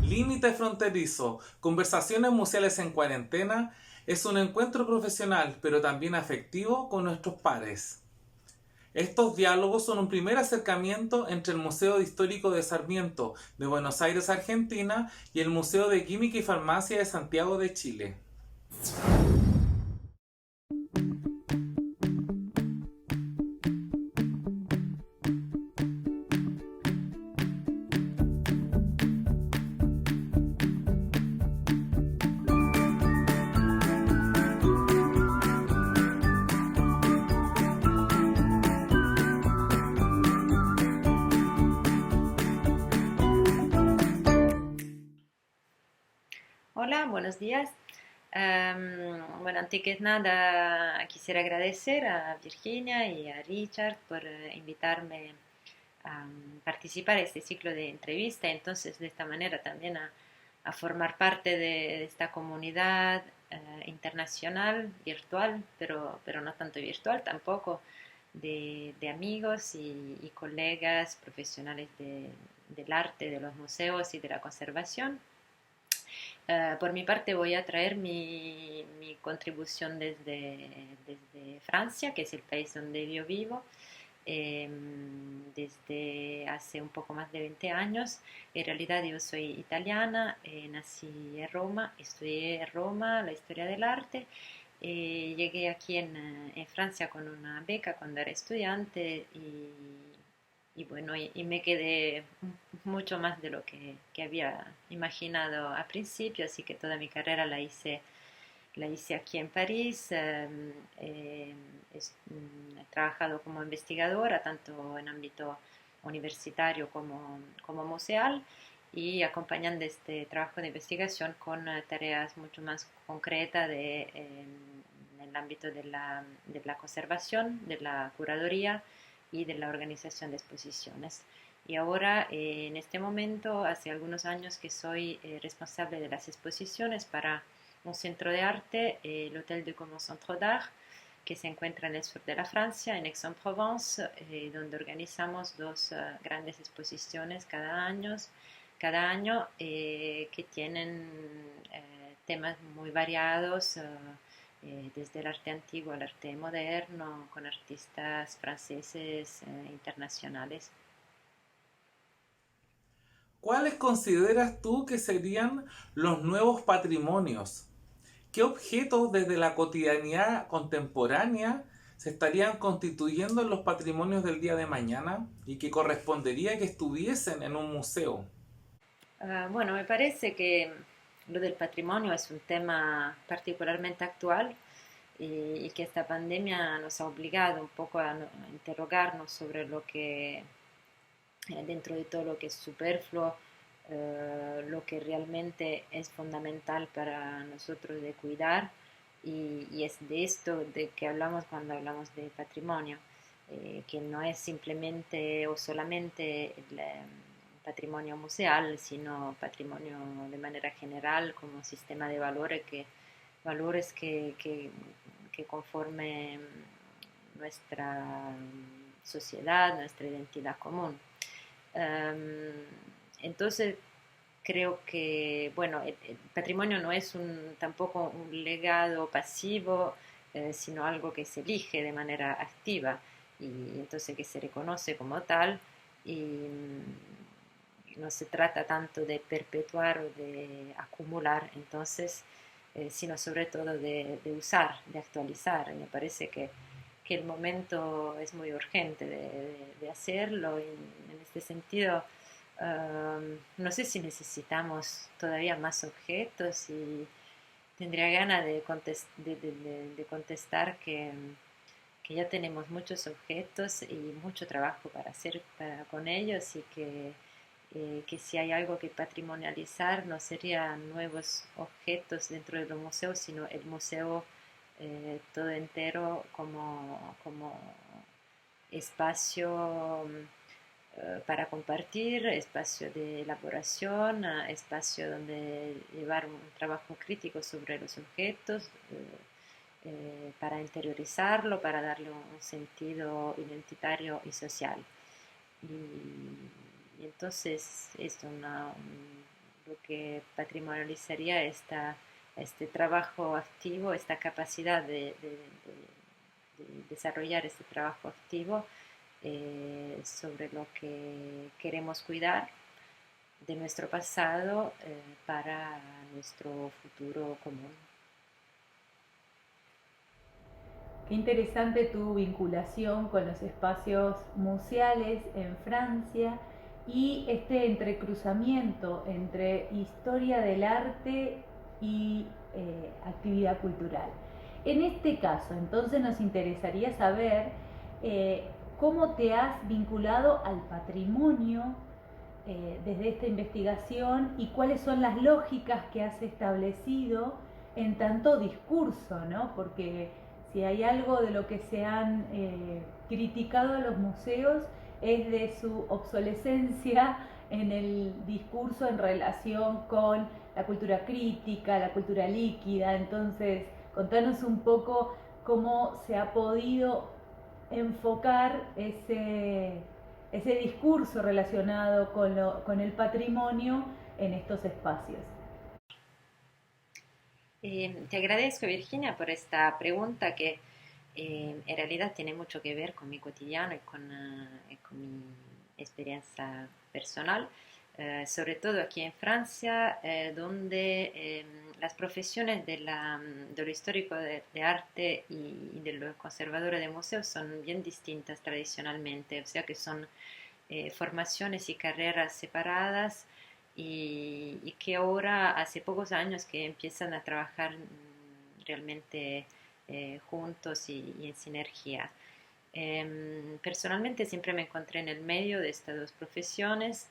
Límite fronterizo, conversaciones museales en cuarentena, es un encuentro profesional, pero también afectivo con nuestros pares. Estos diálogos son un primer acercamiento entre el Museo Histórico de Sarmiento de Buenos Aires, Argentina, y el Museo de Química y Farmacia de Santiago de Chile. Hola, buenos días. Bueno, antes que nada, quisiera agradecer a Virginia y a Richard por invitarme a participar en este ciclo de entrevista. Entonces, de esta manera también a formar parte de esta comunidad internacional, virtual, pero no tanto virtual tampoco, de amigos y colegas profesionales del arte, de los museos y de la conservación. Por mi parte voy a traer mi contribución desde Francia, que es el país donde yo vivo, desde hace un poco más de 20 años. En realidad yo soy italiana, nací en Roma, estudié en Roma la historia del arte. Llegué aquí en Francia con una beca cuando era estudiante y bueno, y me quedé mucho más de lo que había imaginado al principio, así que toda mi carrera la hice aquí en París. He trabajado como investigadora, tanto en ámbito universitario como museal, y acompañando este trabajo de investigación con tareas mucho más concretas en el ámbito de la conservación, de la curaduría y de la organización de exposiciones. Y ahora, en este momento, hace algunos años que soy responsable de las exposiciones para un centro de arte, el Hôtel de Gaumont Centre d'Art, que se encuentra en el sur de la Francia, en Aix-en-Provence, donde organizamos dos grandes exposiciones cada año que tienen temas muy variados, desde el arte antiguo al arte moderno, con artistas franceses internacionales. ¿Cuáles consideras tú que serían los nuevos patrimonios? ¿Qué objetos desde la cotidianidad contemporánea se estarían constituyendo en los patrimonios del día de mañana y que correspondería que estuviesen en un museo? Bueno, me parece que lo del patrimonio es un tema particularmente actual y que esta pandemia nos ha obligado un poco a interrogarnos sobre lo que, dentro de todo lo que es superfluo, lo que realmente es fundamental para nosotros de cuidar y es de esto de que hablamos cuando hablamos de patrimonio, que no es simplemente o solamente el patrimonio museal, sino patrimonio de manera general como sistema de valores que conforme nuestra sociedad, nuestra identidad común. Um, entonces, creo que, bueno, el patrimonio no es tampoco un legado pasivo, sino algo que se elige de manera activa y entonces que se reconoce como tal y no se trata tanto de perpetuar o de acumular, entonces, sino sobre todo de usar, de actualizar. Y me parece que el momento es muy urgente de hacerlo y en este sentido no sé si necesitamos todavía más objetos y tendría ganas de contestar que ya tenemos muchos objetos y mucho trabajo para hacer con ellos y que si hay algo que patrimonializar no serían nuevos objetos dentro del museo, sino el museo todo entero como espacio para compartir, espacio de elaboración, espacio donde llevar un trabajo crítico sobre los objetos para interiorizarlo, para darle un sentido identitario y social. Y entonces es lo que patrimonializaría este trabajo activo, esta capacidad de desarrollar este trabajo activo sobre lo que queremos cuidar de nuestro pasado para nuestro futuro común. Qué interesante tu vinculación con los espacios museales en Francia y este entrecruzamiento entre historia del arte y actividad cultural. En este caso, entonces nos interesaría saber eh, cómo te has vinculado al patrimonio desde esta investigación y cuáles son las lógicas que has establecido en tanto discurso, ¿no? Porque si hay algo de lo que se han criticado a los museos es de su obsolescencia en el discurso en relación con la cultura crítica, la cultura líquida. Entonces, contanos un poco cómo se ha podido enfocar ese discurso relacionado con el patrimonio en estos espacios. Te agradezco, Virginia, por esta pregunta que en realidad tiene mucho que ver con mi cotidiano y con mi experiencia personal, sobre todo aquí en Francia, donde las profesiones de lo histórico de arte y de lo conservador de museos son bien distintas tradicionalmente, o sea que son formaciones y carreras separadas y que ahora hace pocos años que empiezan a trabajar realmente juntos y en sinergia. Personalmente siempre me encontré en el medio de estas dos profesiones.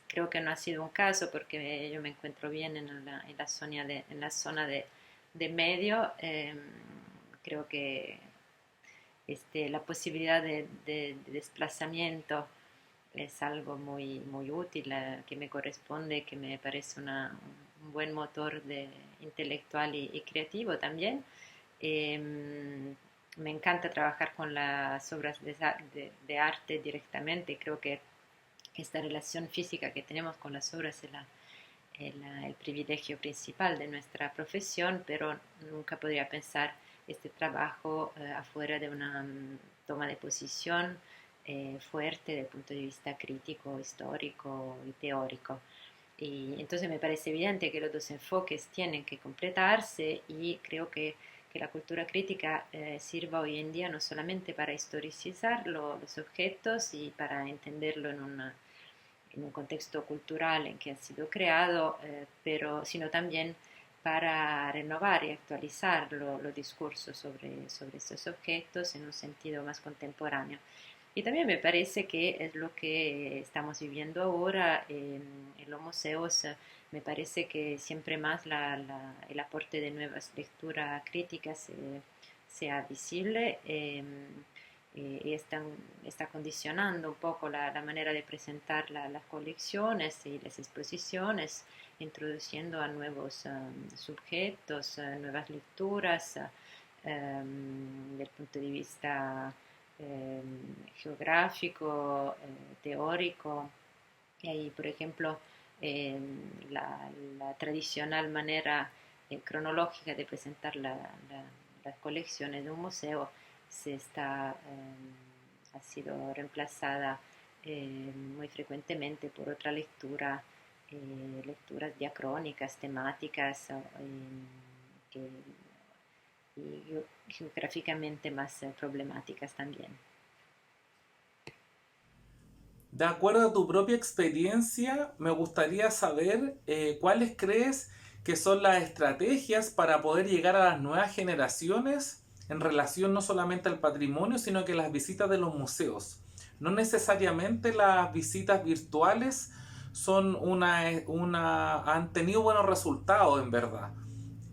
Creo que no ha sido un caso porque yo me encuentro bien en la zona de medio. Creo que la posibilidad de desplazamiento es algo muy útil que me corresponde, que me parece un buen motor intelectual y creativo también. Me encanta trabajar con las obras de arte directamente. Creo que esta relación física que tenemos con las obras es el privilegio principal de nuestra profesión, pero nunca podría pensar este trabajo afuera de una toma de posición fuerte desde el punto de vista crítico, histórico y teórico. Y entonces me parece evidente que los dos enfoques tienen que completarse y creo que la cultura crítica sirva hoy en día no solamente para historicizar los objetos y para entenderlo en un contexto cultural en que ha sido creado, sino también para renovar y actualizar los discursos sobre estos objetos en un sentido más contemporáneo. Y también me parece que es lo que estamos viviendo ahora en los museos. Me parece que siempre más el aporte de nuevas lecturas críticas sea visible y está condicionando un poco la manera de presentar las colecciones y las exposiciones, introduciendo a nuevos sujetos, nuevas lecturas desde el punto de vista geográfico, teórico. Y, por ejemplo, la tradicional manera cronológica de presentar las colecciones de un museo ha sido reemplazada muy frecuentemente por otra lecturas diacrónicas, temáticas que, y geográficamente más problemáticas también. De acuerdo a tu propia experiencia, me gustaría saber cuáles crees que son las estrategias para poder llegar a las nuevas generaciones en relación no solamente al patrimonio, sino que las visitas de los museos. No necesariamente las visitas virtuales han tenido buenos resultados en verdad.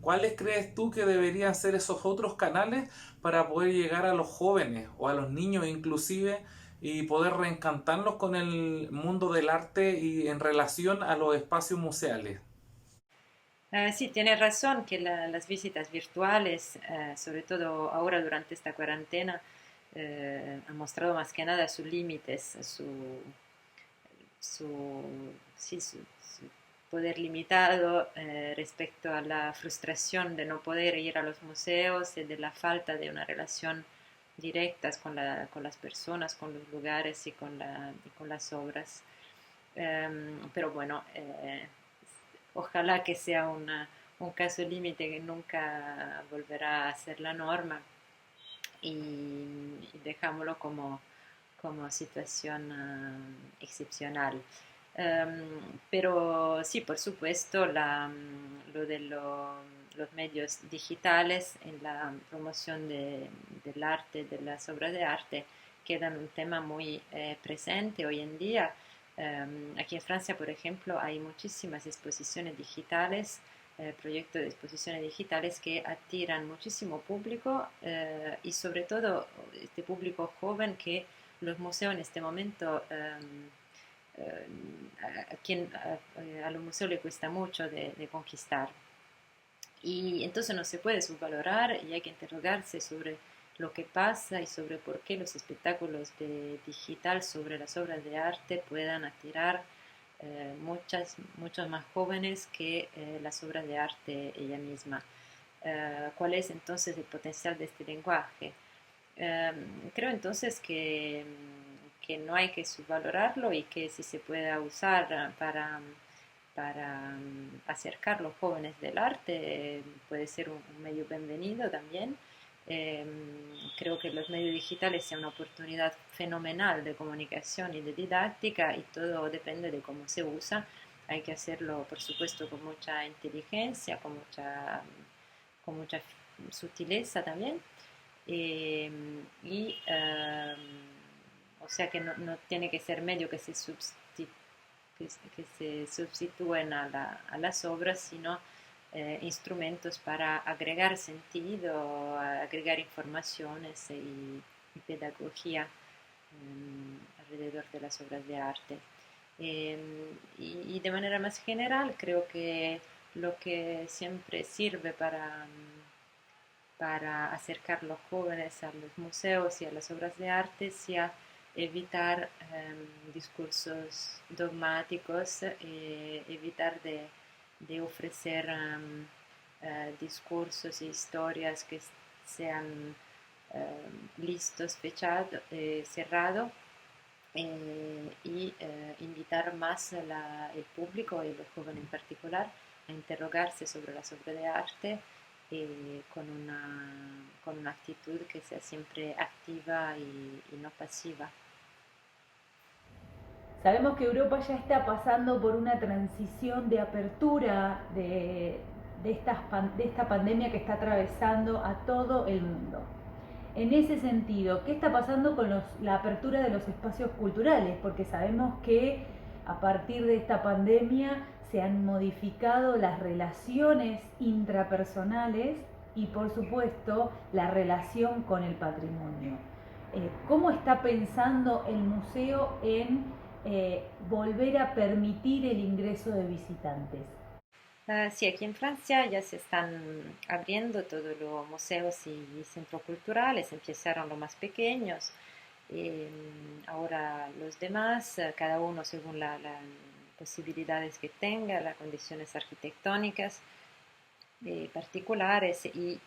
¿Cuáles crees tú que deberían ser esos otros canales para poder llegar a los jóvenes o a los niños inclusive y poder reencantarlos con el mundo del arte y en relación a los espacios museales? Sí, tienes razón que las visitas virtuales, sobre todo ahora durante esta cuarentena, han mostrado más que nada sus límites, su poder limitado respecto a la frustración de no poder ir a los museos y de la falta de una relación directa con las personas, con los lugares y con las obras. Pero bueno, ojalá que sea un caso límite que nunca volverá a ser la norma y dejámoslo como situación excepcional. Pero sí, por supuesto, lo de los medios digitales en la promoción del arte, de las obras de arte, quedan un tema muy presente hoy en día. Aquí en Francia, por ejemplo, hay muchísimas exposiciones digitales, proyectos de exposiciones digitales que atiran muchísimo público y sobre todo este público joven que los museos en este momento a los museos le cuesta mucho de conquistar. Y entonces no se puede subvalorar y hay que interrogarse sobre lo que pasa y sobre por qué los espectáculos de digital sobre las obras de arte puedan atirar muchos más jóvenes que las obras de arte ella misma. ¿Cuál es entonces el potencial de este lenguaje? Creo entonces que no hay que subvalorarlo y que si se puede usar para acercar a los jóvenes del arte, puede ser un medio bienvenido también. Eh, Creo que los medios digitales son una oportunidad fenomenal de comunicación y de didáctica y todo depende de cómo se usa. Hay que hacerlo, por supuesto, con mucha inteligencia, con mucha sutileza también. Eh, y o sea que no tiene que ser medio que se sustituyen a las obras, sino instrumentos para agregar sentido, agregar informaciones y pedagogía alrededor de las obras de arte. Y de manera más general, creo que lo que siempre sirve para acercar a los jóvenes a los museos y a las obras de arte sea evitar discursos dogmáticos, evitar de ofrecer discursos e historias que sean listos, fechados, cerrados, y invitar más el público y los jóvenes en particular a interrogarse sobre las obras de arte con una actitud que sea siempre activa y no pasiva. Sabemos que Europa ya está pasando por una transición de apertura de esta pandemia que está atravesando a todo el mundo. En ese sentido, ¿qué está pasando con la apertura de los espacios culturales? Porque sabemos que a partir de esta pandemia se han modificado las relaciones intrapersonales y por supuesto la relación con el patrimonio. ¿Cómo está pensando el museo en volver a permitir el ingreso de visitantes? Sí, aquí en Francia ya se están abriendo todos los museos y centros culturales, empezaron los más pequeños, eh, ahora los demás, cada uno según las posibilidades que tenga, las condiciones arquitectónicas particulares y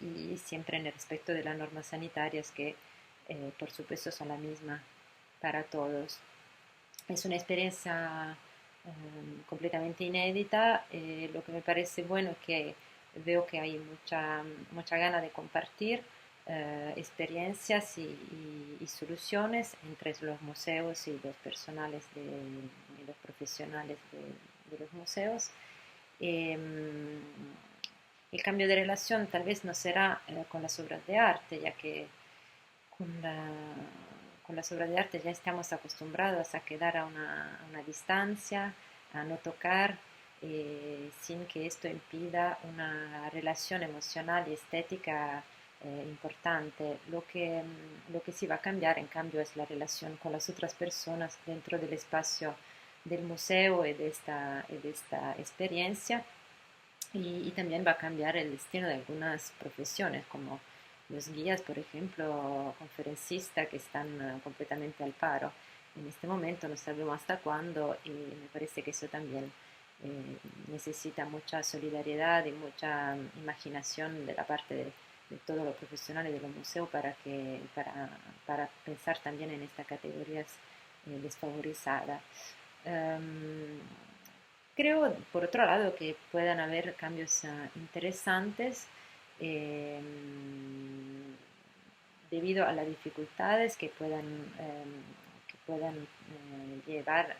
siempre en el respecto de las normas sanitarias que por supuesto son las mismas para todos. Es una experiencia completamente inédita. Lo que me parece bueno es que veo que hay mucha gana de compartir experiencias y soluciones entre los museos y los personales y los profesionales de los museos. Eh, el cambio de relación tal vez no será con las obras de arte, ya que con, la, con las obras de arte ya estamos acostumbrados a quedar a una distancia, a no tocar, sin que esto impida una relación emocional y estética importante. Lo que sí va a cambiar, en cambio, es la relación con las otras personas dentro del espacio del museo y de esta experiencia. y también va a cambiar el destino de algunas profesiones, como los guías, por ejemplo, conferencistas que están completamente al paro. En este momento no sabemos hasta cuándo y me parece que eso también necesita mucha solidaridad y mucha imaginación de la parte de todos los profesionales de los museos para pensar también en estas categorías desfavorizadas. Um, Creo, por otro lado, que puedan haber cambios interesantes eh, debido a las dificultades que puedan llevar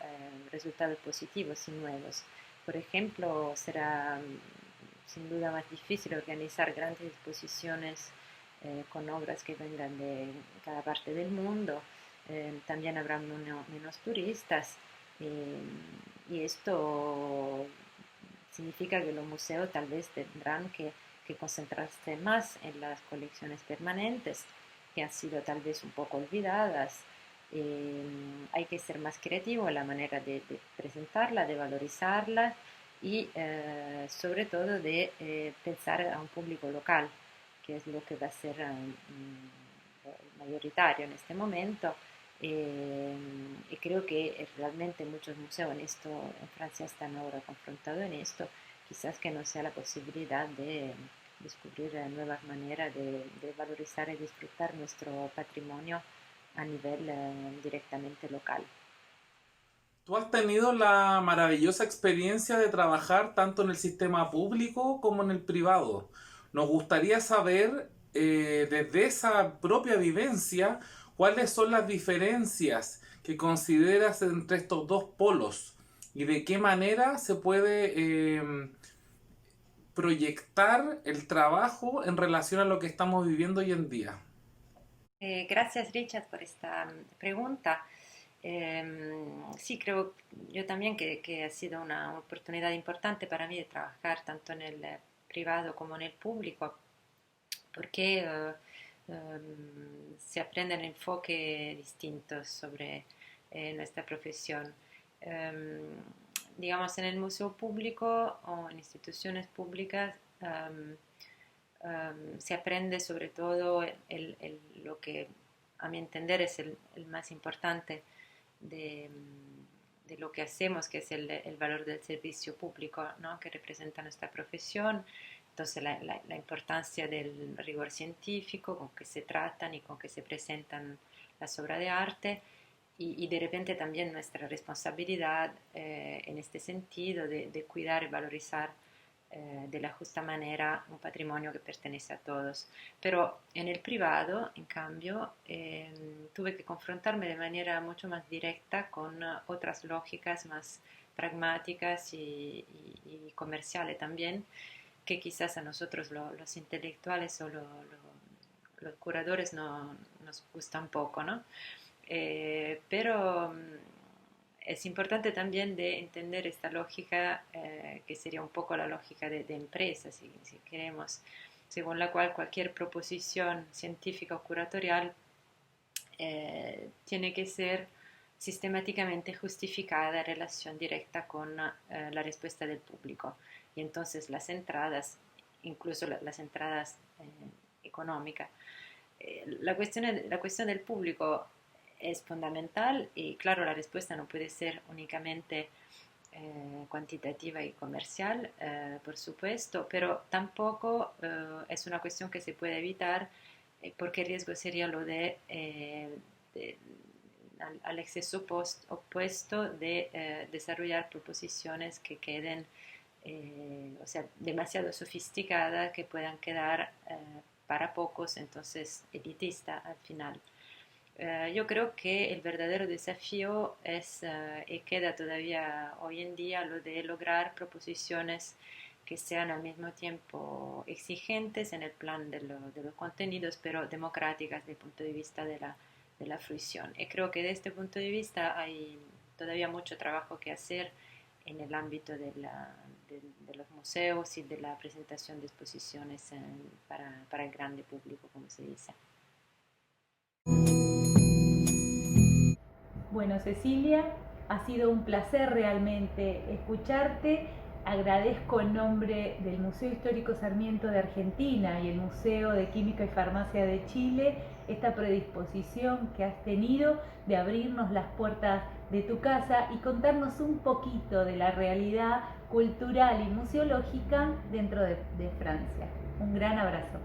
resultados positivos y nuevos. Por ejemplo, será sin duda más difícil organizar grandes exposiciones con obras que vengan de cada parte del mundo. También habrá menos turistas. eh, y esto significa que los museos tal vez tendrán que concentrarse más en las colecciones permanentes, que han sido tal vez un poco olvidadas. Hay que ser más creativo en la manera de presentarla, de valorizarla y sobre todo de pensar a un público local, que es lo que va a ser mayoritario en este momento. Y creo que realmente muchos museos en Francia están ahora confrontados en esto, quizás que no sea la posibilidad de descubrir nuevas maneras de valorizar y disfrutar nuestro patrimonio a nivel directamente local. Tú has tenido la maravillosa experiencia de trabajar tanto en el sistema público como en el privado. Nos gustaría saber, desde esa propia vivencia, cuáles son las diferencias que consideras entre estos dos polos y de qué manera se puede proyectar el trabajo en relación a lo que estamos viviendo hoy en día. Gracias, Richard, por esta pregunta. Sí, creo yo también que ha sido una oportunidad importante para mí de trabajar tanto en el privado como en el público, porque se aprenden enfoques distintos sobre nuestra profesión. Em, digamos, en el museo público o en instituciones públicas se aprende sobre todo lo que a mi entender es el más importante de, de, lo que hacemos, que es el valor del servicio público, ¿no? Que representa nuestra profesión. Entonces la importancia del rigor científico, con que se tratan y con que se presentan las obras de arte y de repente también nuestra responsabilidad en este sentido de cuidar y valorizar de la justa manera un patrimonio que pertenece a todos. Pero en el privado, en cambio, tuve que confrontarme de manera mucho más directa con otras lógicas más pragmáticas y comerciales también, que quizás a nosotros los intelectuales o los curadores no, nos gusta un poco, ¿no? Pero es importante también de entender esta lógica, que sería un poco la lógica de empresa, si queremos, según la cual cualquier proposición científica o curatorial tiene que ser sistemáticamente justificada en relación directa con la respuesta del público. Y entonces las entradas, incluso las entradas económicas, la cuestión del público es fundamental y claro, la respuesta no puede ser únicamente cuantitativa y comercial, por supuesto, pero tampoco es una cuestión que se puede evitar porque el riesgo sería lo de al exceso opuesto de desarrollar proposiciones que queden, o sea, demasiado sofisticadas, que puedan quedar para pocos, entonces elitista al final. Yo creo que el verdadero desafío es, y queda todavía hoy en día, lo de lograr proposiciones que sean al mismo tiempo exigentes en el plan de los contenidos, pero democráticas desde el punto de vista de la fruición. Y creo que desde este punto de vista hay todavía mucho trabajo que hacer en el ámbito de los museos y de la presentación de exposiciones para el grande público, como se dice. Bueno, Cecilia, ha sido un placer realmente escucharte. agradezco en nombre del Museo Histórico Sarmiento de Argentina y el Museo de Química y Farmacia de Chile esta predisposición que has tenido de abrirnos las puertas de tu casa y contarnos un poquito de la realidad cultural y museológica dentro de Francia. Un gran abrazo.